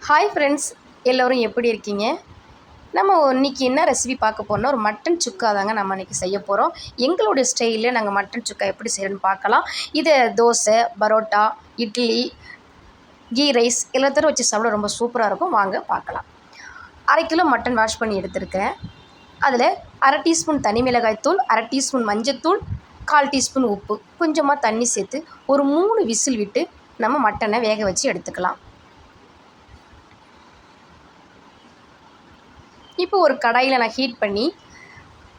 Hi friends, எல்லோரும் எப்படி இருக்கீங்க? நம்ம இன்றைக்கி என்ன ரெசிபி பார்க்க போகிறோம்னா, ஒரு மட்டன் சுக்கா தாங்க நம்ம இன்றைக்கி செய்ய போகிறோம். எங்களுடைய ஸ்டைலில் நாங்கள் மட்டன் சுக்கா எப்படி செய்கிறோன்னு பார்க்கலாம். இதை தோசை, பரோட்டா, இட்லி, கீ ரைஸ் எல்லாத்தரும் வச்சு சாப்பிட ரொம்ப சூப்பராக இருக்கும். வாங்க பார்க்கலாம். 1/2 கிலோ மட்டன் வாஷ் பண்ணி எடுத்துருக்கேன். அதில் 1/2 டீஸ்பூன் தனி மிளகாய் தூள், 1/2 டீஸ்பூன் மஞ்சத்தூள், 1/4 டீஸ்பூன் உப்பு, கொஞ்சமாக தண்ணி சேர்த்து ஒரு 3 விசில் விட்டு நம்ம மட்டனை வேக வச்சு எடுத்துக்கலாம். இப்போ ஒரு கடாயில் நான் ஹீட் பண்ணி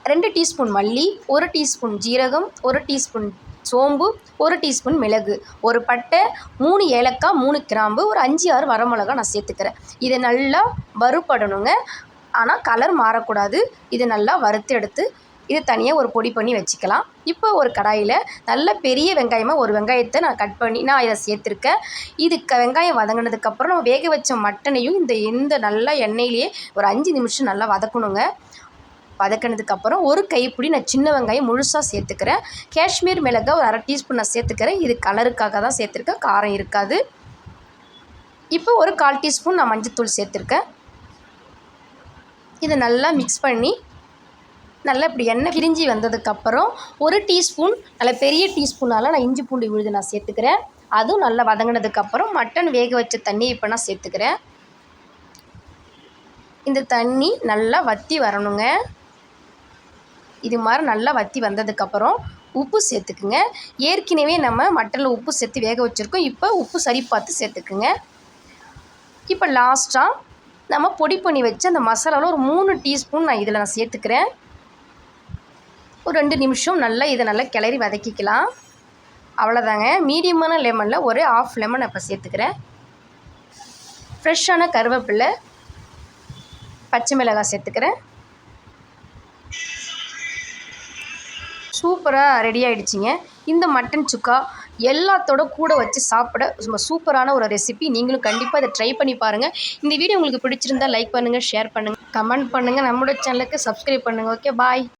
2 டீஸ்பூன் மல்லி, 1 டீஸ்பூன் ஜீரகம், 1 டீஸ்பூன் சோம்பு, 1 டீஸ்பூன் மிளகு, ஒரு பட்டை, 3 ஏலக்காய், 3 கிராம்பு, ஒரு 5-6 வரமிளகா நான் சேர்த்துக்கிறேன். இதை நல்லா வறுபடணுங்க. ஆனால் கலர் மாறக்கூடாது. இதை நல்லா வறுத்து எடுத்து இது தனியாக ஒரு பொடி பண்ணி வச்சுக்கலாம். இப்போ ஒரு கடாயில் நல்ல பெரிய வெங்காயமாக ஒரு வெங்காயத்தை நான் கட் பண்ணி நான் இதை சேர்த்துருக்கேன். இது வெங்காயம் வதங்கினதுக்கப்புறம் நம்ம வேக வச்ச மட்டனையும் இந்த நல்லா எண்ணெயிலேயே ஒரு 5 நிமிஷம் நல்லா வதக்கணுங்க. வதக்கினதுக்கப்புறம் ஒரு கைப்பிடி நான் சின்ன வெங்காயம் முழுசாக சேர்த்துக்கிறேன். காஷ்மீர் மிளகாய் ஒரு 1/2 டீஸ்பூன் நான் சேர்த்துக்கிறேன். இது கலருக்காக தான் சேர்த்துருக்கேன், காரம் இருக்காது. இப்போ ஒரு 1/4 டீஸ்பூன் நான் மஞ்சத்தூள் சேர்த்துருக்கேன். இதை நல்லா மிக்ஸ் பண்ணி நல்லா இப்படி எண்ணெய் பிரிஞ்சு வந்ததுக்கப்புறம் 1 டீஸ்பூன் நல்ல பெரிய டீஸ்பூனால் நான் இஞ்சி பூண்டு விழுது நான் சேர்த்துக்கிறேன். அதுவும் நல்லா வதங்கினதுக்கப்புறம் மட்டன் வேக வச்ச தண்ணி இப்போ நான் சேர்த்துக்கிறேன். இந்த தண்ணி நல்லா வற்றி வரணுங்க. இது மாதிரி நல்லா வற்றி வந்ததுக்கப்புறம் உப்பு சேர்த்துக்குங்க. ஏற்கனவே நம்ம மட்டனில் உப்பு சேர்த்து வேக வச்சுருக்கோம். இப்போ உப்பு சரி பார்த்து சேர்த்துக்குங்க. இப்போ லாஸ்ட்டாக நம்ம பொடி பண்ணி வச்சு அந்த மசாலாவில் ஒரு 3 டீஸ்பூன் நான் சேர்த்துக்கிறேன். ஒரு 2 நிமிஷம் நல்லா இதை நல்லா கிளறி வதக்கிக்கலாம். அவ்வளோதாங்க. மீடியமான லெமனில் ஒரு 1/2 லெமன் இப்போ சேர்த்துக்கிறேன். ஃப்ரெஷ்ஷான கருவேப்பிலை, பச்சை மிளகாய் சேர்த்துக்கிறேன். சூப்பராக ரெடி ஆகிடுச்சிங்க. இந்த மட்டன் சுக்கா எல்லாத்தோட கூட வச்சு சாப்பிட ரொம்ப சூப்பரான ஒரு ரெசிபி. நீங்களும் கண்டிப்பாக இதை ட்ரை பண்ணி பாருங்கள். இந்த வீடியோ உங்களுக்கு பிடிச்சிருந்தால் லைக் பண்ணுங்கள், ஷேர் பண்ணுங்கள், கமெண்ட் பண்ணுங்கள். நம்மளோட சேனலுக்கு சப்ஸ்கிரைப் பண்ணுங்கள். ஓகே, பாய்.